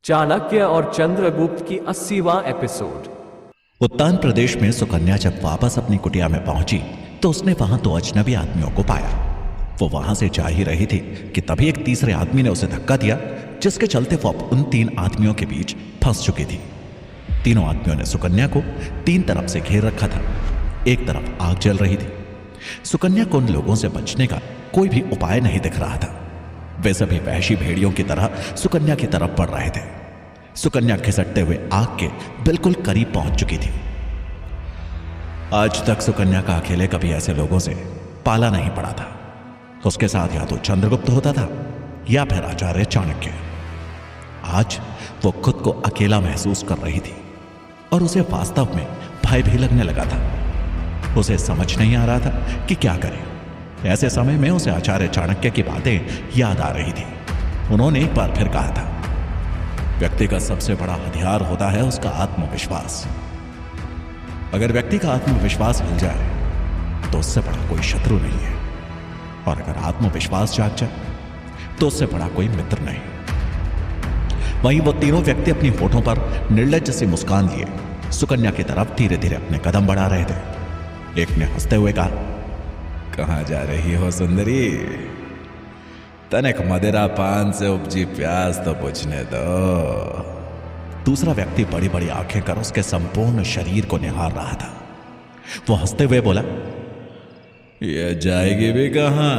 चाणक्य और चंद्रगुप्त की 80वां एपिसोड। उत्तर प्रदेश में सुकन्या जब वापस अपनी कुटिया में पहुंची तो उसने वहां दो अजनबी आदमियों को पाया। वो वहां से जा ही रही थी कि तभी एक तीसरे आदमी ने उसे धक्का दिया, जिसके चलते वो अब उन तीन आदमियों के बीच फंस चुकी थी। तीनों आदमियों ने सुकन्या को तीन तरफ से घेर रखा था। एक तरफ आग जल रही थी। सुकन्या को उन लोगों से बचने का कोई भी उपाय नहीं दिख रहा था। वे सभी वहशी भेड़ियों की तरह सुकन्या की तरफ बढ़ रहे थे। सुकन्या खिसकते हुए आग के बिल्कुल करीब पहुंच चुकी थी। आज तक सुकन्या का अकेले कभी ऐसे लोगों से पाला नहीं पड़ा था। उसके साथ या तो चंद्रगुप्त होता था या फिर आचार्य चाणक्य। आज वो खुद को अकेला महसूस कर रही थी और उसे वास्तव में भय भी लगने लगा था। उसे समझ नहीं आ रहा था कि क्या करे। ऐसे समय में उसे आचार्य चाणक्य की बातें याद आ रही थी। उन्होंने एक बार फिर कहा था, व्यक्ति का सबसे बड़ा हथियार होता है उसका आत्मविश्वास। अगर व्यक्ति का आत्मविश्वास हिल जाए तो उससे बड़ा कोई शत्रु नहीं है, और अगर आत्मविश्वास जाग जाए तो उससे बड़ा कोई मित्र नहीं। वहीं वो तीनों व्यक्ति अपनी होठों पर निर्लज्ज सी मुस्कान लिए सुकन्या की तरफ धीरे धीरे अपने कदम बढ़ा रहे थे। एक ने हंसते हुए कहा, कहां जा रही हो सुंदरी? तनिक मदिरा पान से उपजी प्यास तो पूछने दो। दूसरा व्यक्ति बड़ी बड़ी आंखें कर उसके संपूर्ण शरीर को निहार रहा था। वो हंसते हुए बोला, ये जाएगी भी कहां?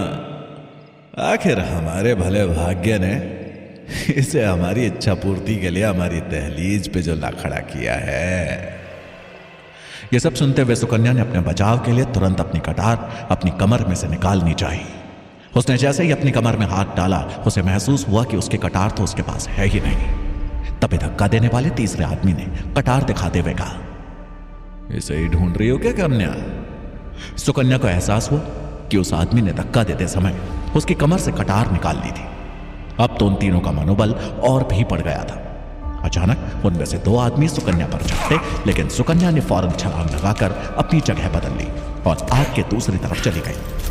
आखिर हमारे भले भाग्य ने इसे हमारी इच्छा पूर्ति के लिए हमारी दहलीज पे जो ला खड़ा किया है। यह सब सुनते हुए सुकन्या ने अपने बचाव के लिए तुरंत अपनी कटार अपनी कमर में से निकालनी चाहिए। उसने जैसे ही अपनी कमर में हाथ डाला, उसे महसूस हुआ कि उसकी कटार तो उसके पास है ही नहीं। तभी धक्का देने वाले तीसरे आदमी ने कटार दिखाते हुए कहा, इसे ही ढूंढ रही हो क्या कन्या? सुकन्या को एहसास हुआ कि उस आदमी ने धक्का देते समय उसकी कमर से कटार निकाल ली थी। अब तो उन तीनों का मनोबल और भी बढ़ गया था। अचानक उनमें से दो आदमी सुकन्या पर झपटे, लेकिन सुकन्या ने फौरन छलांग लगाकर अपनी जगह बदल ली और आग के दूसरी तरफ चली गई।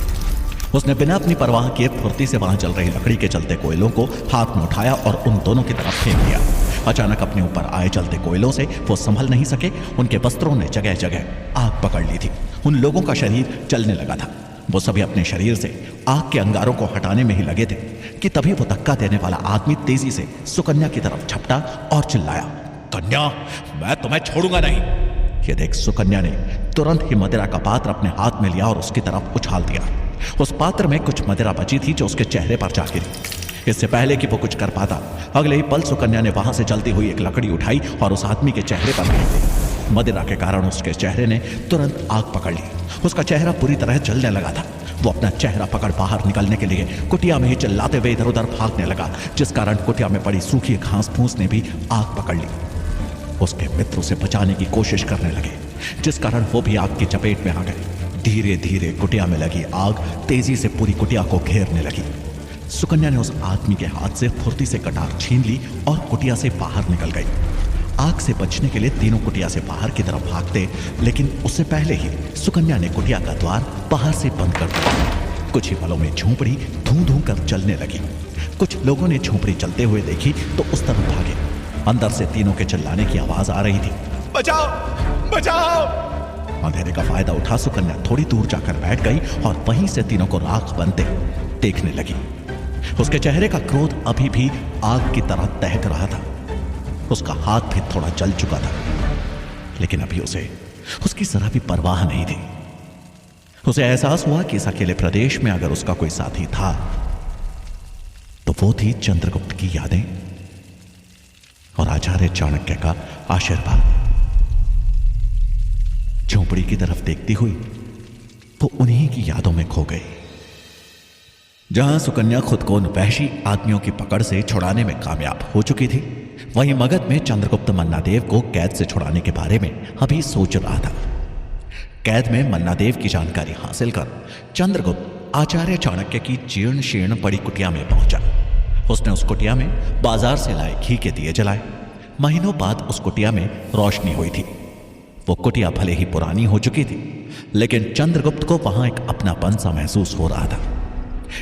उसने बिना अपनी परवाह किए फुर्ती से वहां जल रही लकड़ी के चलते कोयलों को हाथ में उठाया और उन दोनों की तरफ फेंक दिया। अचानक अपने ऊपर आए चलते कोयलों से वो संभल नहीं सके। उनके वस्त्रों ने जगह जगह आग पकड़ ली थी। उन लोगों का शरीर जलने लगा था। वो सभी अपने शरीर से आग के अंगारों को हटाने में ही लगे थे कि तभी वो धक्का देने वाला आदमी तेजी से सुकन्या की तरफ झपटा और चिल्लाया, कन्या, मैं तुम्हें छोड़ूंगा नहीं। ये देख सुकन्या ने तुरंत ही मदिरा का पात्र अपने हाथ में लिया और उसकी तरफ उछाल दिया। उस पात्र में कुछ मदिरा बची थी जो उसके चेहरे पर जा गिरी। इससे पहले कि वो कुछ कर पाता, अगले ही पल सुकन्या ने वहां से चलती हुई एक लकड़ी उठाई और उस आदमी के चेहरे पर फेंक दी। मदिरा के कारण उसके चेहरे ने तुरंत आग पकड़ ली। उसका चेहरा पूरी तरह जलने लगा था। वो अपना चेहरा पकड़ बाहर निकलने के लिए कुटिया में ही चिल्लाते हुए इधर उधर भागने लगा, जिस कारण कुटिया में पड़ी सूखी घास फूस ने भी आग पकड़ ली। उसके मित्र उसे बचाने की कोशिश करने लगे, जिस कारण वो भी आग की चपेट में आ गए। धीरे धीरे कुटिया में लगी आग तेजी से पूरी कुटिया को घेरने लगी। सुकन्या ने उस आदमी के हाथ से फुर्ती से कटार छीन ली और कुटिया से बाहर निकल गई। आग से बचने के लिए तीनों कुटिया से बाहर की तरफ भागते, लेकिन उससे पहले ही सुकन्या ने कुटिया का द्वार बाहर से बंद कर दिया। कुछ ही पलों में झोंपड़ी धूं धूं कर जलने लगी। कुछ लोगों ने झोंपड़ी जलते हुए देखी तो उस तरफ भागे। अंदर से तीनों के चिल्लाने की आवाज आ रही थी, बचाओ बचाओ। अंधेरे का फायदा उठा सुकन्या थोड़ी दूर जाकर बैठ गई और वहीं से तीनों को राख बनते देखने लगी। उसके चेहरे का क्रोध अभी भी आग की तरह दहक रहा था। उसका हाथ भी थोड़ा जल चुका था, लेकिन अभी उसे उसकी जरा भी परवाह नहीं थी। उसे एहसास हुआ कि इस अकेले प्रदेश में अगर उसका कोई साथी था तो वो थी चंद्रगुप्त की यादें और आचार्य चाणक्य का आशीर्वाद। झोंपड़ी की तरफ देखती हुई वो उन्हीं की यादों में खो गई, जहां सुकन्या खुद को उन वहशी आदमियों की पकड़ से छुड़ाने में कामयाब हो चुकी थी। वहीं मगध में चंद्रगुप्त मन्नादेव को कैद से छुड़ाने के बारे में अभी सोच रहा था। कैद में मन्नादेव की जानकारी हासिल कर चंद्रगुप्त आचार्य चाणक्य की जीर्ण शीर्ण बड़ी कुटिया में पहुंचा। उसने उस कुटिया में बाजार से लाए घी के दिए जलाए। महीनों बाद उस कुटिया में रोशनी हुई थी। वो कुटिया भले ही पुरानी हो चुकी थी, लेकिन चंद्रगुप्त को वहां एक अपनापन सा महसूस हो रहा था।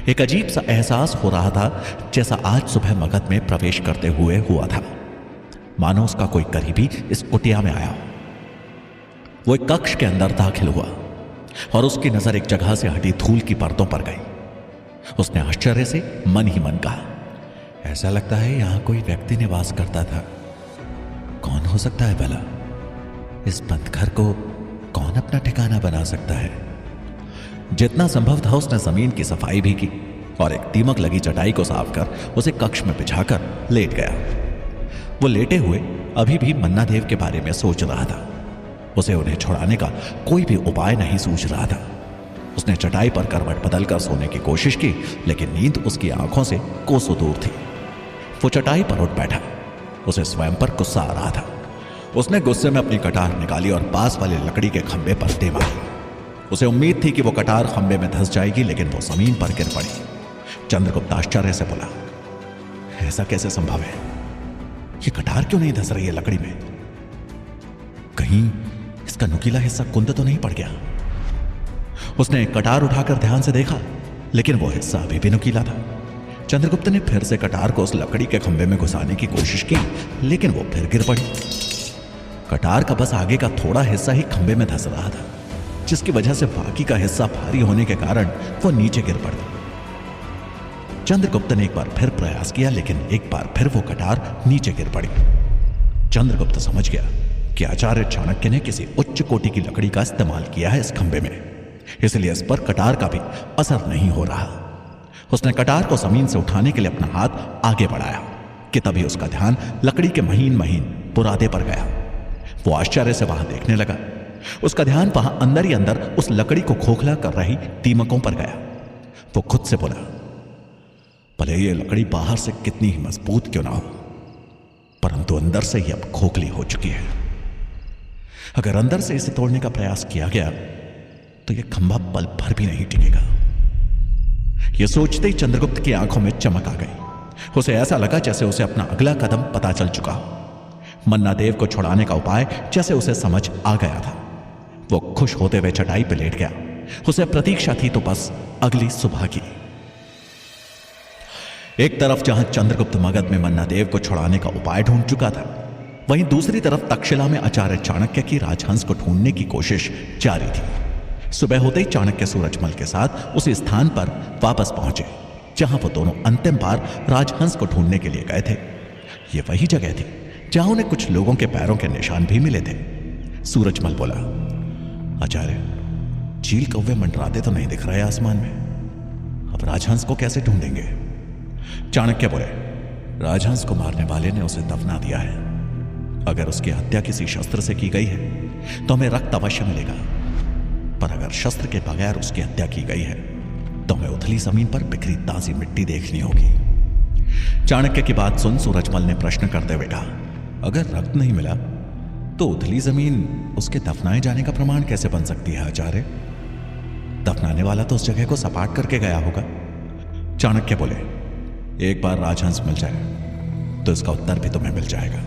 एक अजीब सा एहसास हो रहा था, जैसा आज सुबह मगध में प्रवेश करते हुए हुआ था। मानो उसका कोई करीबी इस कुटिया में आया हो। वो एक कक्ष के अंदर दाखिल हुआ और उसकी नजर एक जगह से हटी धूल की परतों पर गई। उसने आश्चर्य से मन ही मन कहा, ऐसा लगता है यहां कोई व्यक्ति निवास करता था। कौन हो सकता है भला? इस बंद घर को कौन अपना ठिकाना बना सकता है? जितना संभव था उसने जमीन की सफाई भी की और एक दीमक लगी चटाई को साफ कर उसे कक्ष में बिछाकर लेट गया। वो लेटे हुए अभी भी मन्ना देव के बारे में सोच रहा था। उसे उन्हें छुड़ाने का कोई भी उपाय नहीं सूझ रहा था। उसने चटाई पर करवट बदलकर सोने की कोशिश की, लेकिन नींद उसकी आंखों से कोसों दूर थी। वो चटाई पर उठ बैठा। उसे स्वयं पर गुस्सा आ रहा था। उसने गुस्से में अपनी कटार निकाली और पास वाले लकड़ी के खंभे पर दे मारी। उसे उम्मीद थी कि वो कटार खंभे में धंस जाएगी, लेकिन वो जमीन पर गिर पड़ी। चंद्रगुप्त आश्चर्य से बोला, ऐसा कैसे संभव है? ये कटार क्यों नहीं धंस रही है लकड़ी में? कहीं इसका नुकीला हिस्सा कुंद तो नहीं पड़ गया? उसने कटार उठाकर ध्यान से देखा, लेकिन वो हिस्सा अभी भी नुकीला था। चंद्रगुप्त ने फिर से कटार को उस लकड़ी के खंभे में घुसाने की कोशिश की, लेकिन वो फिर गिर पड़ी। कटार का बस आगे का थोड़ा हिस्सा ही खंभे में धंस रहा था, जिसकी वजह से बाकी का हिस्सा भारी होने के कारण वो नीचे गिर पड़ा। चंद्रगुप्त ने एक बार फिर प्रयास किया, लेकिन एक बार फिर वो कटार नीचे गिर पड़ी। चंद्रगुप्त समझ गया कि आचार्य चाणक्य ने किसी उच्च कोटि की लकड़ी का इस्तेमाल किया है इस खंभे में, इसलिए इस पर कटार का भी असर नहीं हो रहा। उसने कटार को जमीन से उठाने के लिए अपना हाथ आगे बढ़ाया कि तभी उसका ध्यान लकड़ी के महीन महीन बुरादे पर गया। वो आश्चर्य से वहां देखने लगा। उसका ध्यान वहां अंदर ही अंदर उस लकड़ी को खोखला कर रही दीमकों पर गया। वो खुद से बोला, भले ये लकड़ी बाहर से कितनी ही मजबूत क्यों ना हो, परंतु अंदर से ही अब खोखली हो चुकी है। अगर अंदर से इसे तोड़ने का प्रयास किया गया तो यह खंभा पल भर भी नहीं टिकेगा। यह सोचते ही चंद्रगुप्त की आंखों में चमक आ गई। उसे ऐसा लगा जैसे उसे अपना अगला कदम पता चल चुका हो। मन्ना देव को छुड़ाने का उपाय जैसे उसे समझ आ गया था। वो खुश होते हुए चटाई पर लेट गया। उसे प्रतीक्षा थी तो बस अगली सुबह की। एक तरफ जहां चंद्रगुप्त मगध में मन्ना देव को छुड़ाने का उपाय ढूंढ चुका था, वहीं दूसरी तरफ तक्षशिला में आचार्य चाणक्य की राजहंस को ढूंढने की कोशिश जारी थी। सुबह होते ही चाणक्य सूरजमल के साथ उस स्थान पर वापस पहुंचे जहां वो दोनों अंतिम बार राजहंस को ढूंढने के लिए गए थे। ये वही जगह थी जहां उन्हें कुछ लोगों के पैरों के निशान भी मिले थे। सूरजमल बोला, आचार्य, चील कौवे मंडराते तो नहीं दिख रहे आसमान में। अब राजहंस को कैसे ढूंढेंगे? चाणक्य बोले, राजहंस को मारने वाले ने उसे दफना दिया है। अगर उसकी हत्या किसी शस्त्र से की गई है तो हमें रक्त अवश्य मिलेगा, पर अगर शस्त्र के बगैर उसकी हत्या की गई है तो हमें उथली जमीन पर बिखरी ताजी मिट्टी देखनी होगी। चाणक्य की बात सुन सूरजमल ने प्रश्न करते हुए कहा, अगर रक्त नहीं मिला तो उथली जमीन उसके दफनाए जाने का प्रमाण कैसे बन सकती है आचार्य? दफनाने वाला तो उस जगह को सपाट करके गया होगा। चाणक्य बोले, एक बार राजहंस मिल जाए तो इसका उत्तर भी तुम्हें मिल जाएगा।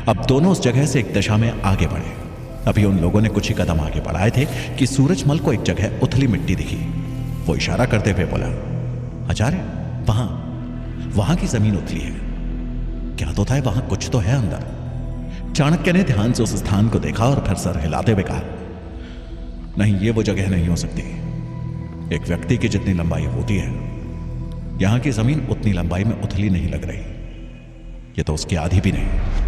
अब दोनों उस जगह से एक दिशा में आगे बढ़े। अभी उन लोगों ने कुछ ही कदम आगे बढ़ाए थे कि सूरजमल को एक जगह उथली मिट्टी दिखी। वो इशारा करते हुए बोला, आचार्य, वहां की जमीन उथली है। क्या तो था, वहां कुछ तो है अंदर। चाणक्य ने ध्यान से उस स्थान को देखा और फिर सर हिलाते हुए कहा, नहीं, ये वो जगह नहीं हो सकती। एक व्यक्ति की जितनी लंबाई होती है, यहां की जमीन उतनी लंबाई में उथली नहीं लग रही। ये तो उसकी आधी भी नहीं।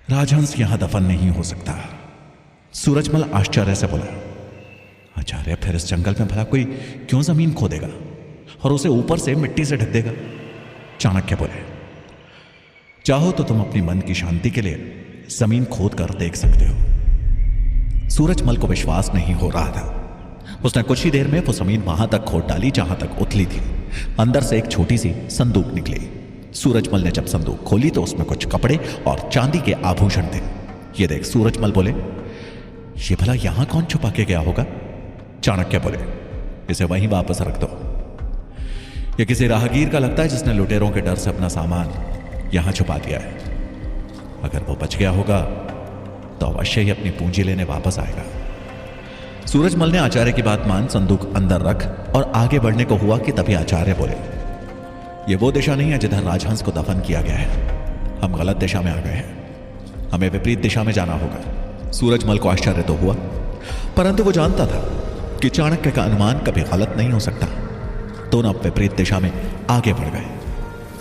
राजहंस यहां दफन नहीं हो सकता। सूरजमल आश्चर्य से बोला, आचार्य, फिर इस जंगल में भला कोई क्यों जमीन खोदेगा और उसे ऊपर से मिट्टी से ढक देगा? चाणक्य बोले, चाहो तो तुम अपनी मन की शांति के लिए जमीन खोद कर देख सकते हो। सूरजमल को विश्वास नहीं हो रहा था। उसने कुछ ही देर में वो जमीन वहां तक खोद डाली जहां तक उथली थी। अंदर से एक छोटी सी संदूक निकली। सूरजमल ने जब संदूक खोली तो उसमें कुछ कपड़े और चांदी के आभूषण थे। ये देख सूरजमल बोले, ये भला यहां कौन छुपा के गया होगा? चाणक्य बोले, इसे वहीं वापस रख दो। ये किसी राहगीर का लगता है जिसने लुटेरों के डर से अपना सामान यहां छुपा दिया है। अगर वो बच गया होगा तो अवश्य ही अपनी पूंजी लेने वापस आएगा। सूरजमल ने आचार्य की बात मान संदूक अंदर रख और आगे बढ़ने को हुआ कि तभी आचार्य बोले, ये वो दिशा नहीं है जिधर राजहंस को दफन किया गया है। हम गलत दिशा में आ गए हैं, हमें विपरीत दिशा में जाना होगा। सूरजमल को आश्चर्य तो हुआ, परंतु वो जानता था कि चाणक्य का अनुमान कभी गलत नहीं हो सकता। दोनों अब विपरीत दिशा में आगे बढ़ गए।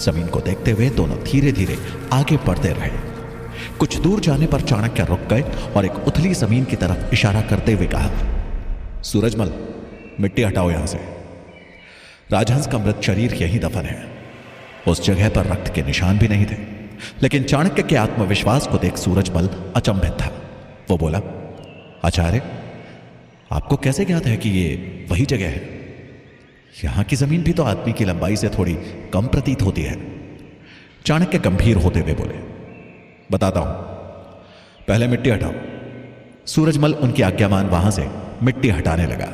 जमीन को देखते हुए दोनों धीरे धीरे आगे बढ़ते रहे। कुछ दूर जाने पर चाणक्य रुक गए और एक उथली जमीन की तरफ इशारा करते हुए कहा, सूरजमल, मिट्टी हटाओ यहां से। राजहंस का मृत शरीर यही दफन है। उस जगह पर रक्त के निशान भी नहीं थे, लेकिन चाणक्य के आत्मविश्वास को देख सूरजमल अचंभित था। वो बोला, आचार्य, आपको कैसे ज्ञात है कि ये वही जगह है? यहां की जमीन भी तो आदमी की लंबाई से थोड़ी कम प्रतीत होती है। चाणक्य गंभीर होते हुए बोले, बताता हूं, पहले मिट्टी हटाओ। सूरजमल उनकी आज्ञामान वहां से मिट्टी हटाने लगा।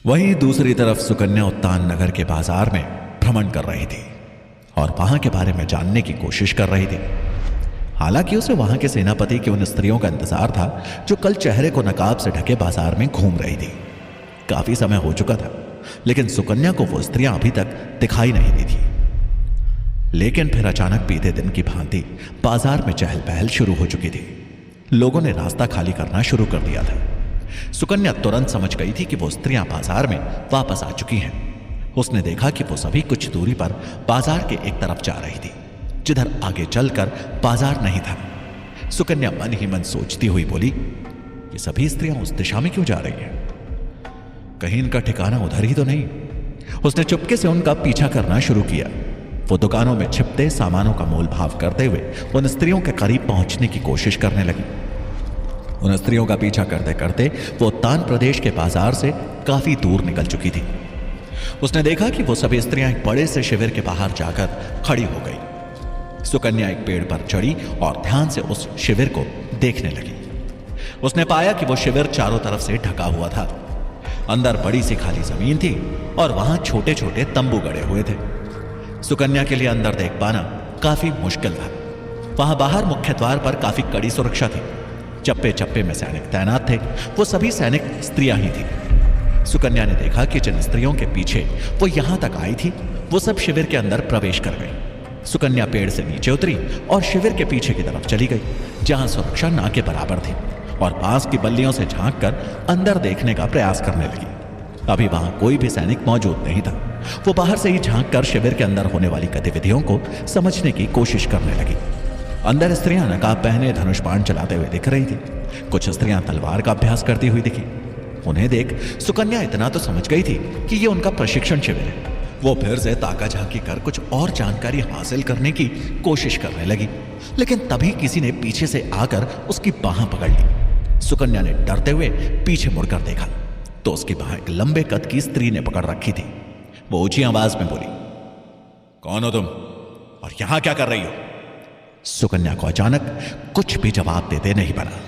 वहीं दूसरी तरफ सुकन्या उत्तान नगर के बाजार में भ्रमण कर रही थी और वहां के बारे में जानने की कोशिश कर रही थी। हालांकि उसे वहां के सेनापति की उन स्त्रियों का इंतजार था जो कल चेहरे को नकाब से ढके बाजार में घूम रही थी। काफी समय हो चुका था, लेकिन सुकन्या को वो स्त्रियां अभी तक दिखाई नहीं दी थी। लेकिन फिर अचानक बीते दिन की भांति बाजार में चहल पहल शुरू हो चुकी थी। लोगों ने रास्ता खाली करना शुरू कर दिया था। सुकन्या तुरंत समझ गई थी कि वो स्त्रियां बाजार में वापस आ चुकी हैं। उसने देखा कि वो सभी कुछ दूरी पर बाजार के एक तरफ जा रही थी, जिधर आगे चलकर बाजार नहीं था। सुकन्या मन ही मन सोचती हुई बोली, ये सभी स्त्रियां उस दिशा में क्यों जा रही हैं? कहीं इनका ठिकाना उधर ही तो नहीं। उसने चुपके से उनका पीछा करना शुरू किया। वो दुकानों में छिपते सामानों का मोल भाव करते हुए उन स्त्रियों के करीब पहुंचने की कोशिश करने लगी। उन स्त्रियों का पीछा करते करते वो उत्तान प्रदेश के बाजार से काफी दूर निकल चुकी थी। उसने देखा कि वो सभी स्त्रियां एक बड़े से शिविर के बाहर जाकर खड़ी हो गई। सुकन्या एक पेड़ पर चढ़ी और ध्यान से उस शिविर को देखने लगी। उसने पाया कि वो शिविर चारों तरफ से ढका हुआ था। अंदर बड़ी सी खाली जमीन थी और वहां छोटे छोटे तंबू गड़े हुए थे। सुकन्या के लिए अंदर देख पाना काफी मुश्किल था। वहां बाहर मुख्य द्वार पर काफी कड़ी सुरक्षा थी। चप्पे चप्पे में सैनिक तैनात थे। वो सभी सैनिक स्त्रियां ही थी। सुकन्या ने देखा कि जिन स्त्रियों के पीछे वो यहां तक आई थी, वो सब शिविर के अंदर प्रवेश कर गई। सुकन्या पेड़ से नीचे उतरी और शिविर के पीछे की तरफ चली गई, जहां सुरक्षा ना के बराबर थी, और बांस की बल्लियों से झांककर अंदर देखने का प्रयास करने लगी। अभी वहां कोई भी सैनिक मौजूद नहीं था। वो बाहर से ही झांककर शिविर के अंदर होने वाली गतिविधियों को समझने की कोशिश करने लगी। अंदर स्त्रियां नकाब पहने धनुष बाण चलाते हुए दिख रही थी। कुछ स्त्रियां तलवार का अभ्यास करती हुई दिखी। उन्हें देख सुकन्या इतना तो समझ गई थी कि ये उनका प्रशिक्षण शिविर है। वो फिर से ताका झांकी कर कुछ और जानकारी हासिल करने की कोशिश करने लगी, लेकिन तभी किसी ने पीछे से आकर उसकी बाह पकड़ ली। सुकन्या ने डरते हुए पीछे मुड़कर देखा तो उसकी बाह एक लंबे कद की स्त्री ने पकड़ रखी थी। वो ऊंची आवाज में बोली, कौन हो तुम और यहां क्या कर रही हो? सुकन्या को अचानक कुछ भी जवाब देते नहीं बना।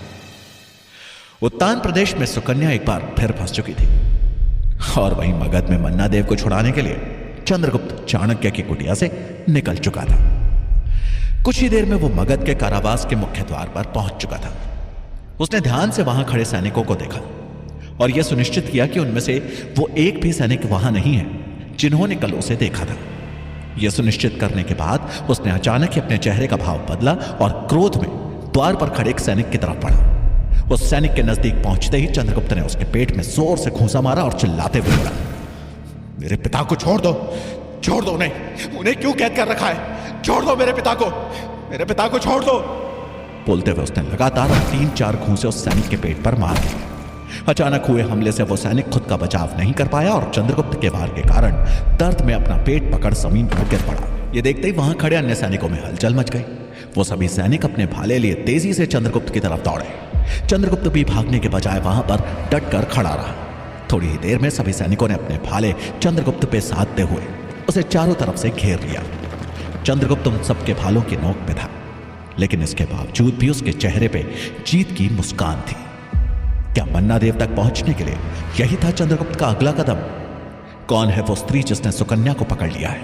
उत्तान प्रदेश में सुकन्या एक बार फिर फंस चुकी थी और वहीं मगध में मन्ना देव को छुड़ाने के लिए चंद्रगुप्त चाणक्य की कुटिया से निकल चुका था। कुछ ही देर में वो मगध के कारावास के मुख्य द्वार पर पहुंच चुका था। उसने ध्यान से वहां खड़े सैनिकों को देखा और यह सुनिश्चित किया कि उनमें से वो एक भी सैनिक वहां नहीं है जिन्होंने कल उसे देखा था। यह सुनिश्चित करने के बाद उसने अचानक ही अपने चेहरे का भाव बदला और क्रोध में द्वार पर खड़े एक सैनिक की तरफ बढ़ा। उस सैनिक के नजदीक पहुंचते ही चंद्रगुप्त ने उसके पेट में जोर से घूंसा मारा और चिल्लाते हुए बोला, मेरे पिता को छोड़ दो, छोड़ दो उन्हें क्यों कैद कर रखा है? छोड़ दो मेरे पिता को छोड़ दो। बोलते हुए उसने लगातार 3-4 घूंसे उस सैनिक के पेट पर मार दिए। अचानक हुए हमले से वो सैनिक खुद का बचाव नहीं कर पाया और चंद्रगुप्त के वार के कारण दर्द में अपना पेट पकड़ जमीन पर गिर पड़ा। ये देखते ही वहां खड़े अन्य सैनिकों में हलचल मच गई। वो सभी सैनिक अपने भाले लिए तेजी से चंद्रगुप्त की तरफ दौड़े। चंद्रगुप्त भी भागने के बजाय वहां पर डट कर खड़ा रहा। थोड़ी ही देर में सभी सैनिकों ने अपने भाले चंद्रगुप्त पे साधते हुए उसे चारों तरफ से घेर लिया। चंद्रगुप्त उन सबके भालों की नोक पे था, लेकिन इसके बावजूद भी उसके चेहरे पे जीत की मुस्कान थी। क्या मन्ना देव तक पहुंचने के लिए यही था चंद्रगुप्त का अगला कदम? कौन है वो स्त्री जिसने सुकन्या को पकड़ लिया है?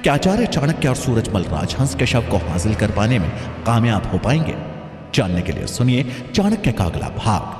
क्या आचार्य चाणक्य और सूरजमल राजहंस के शव को हासिल कर पाने में कामयाब हो पाएंगे? जानने के लिए सुनिए चाणक्य का अगला भाग।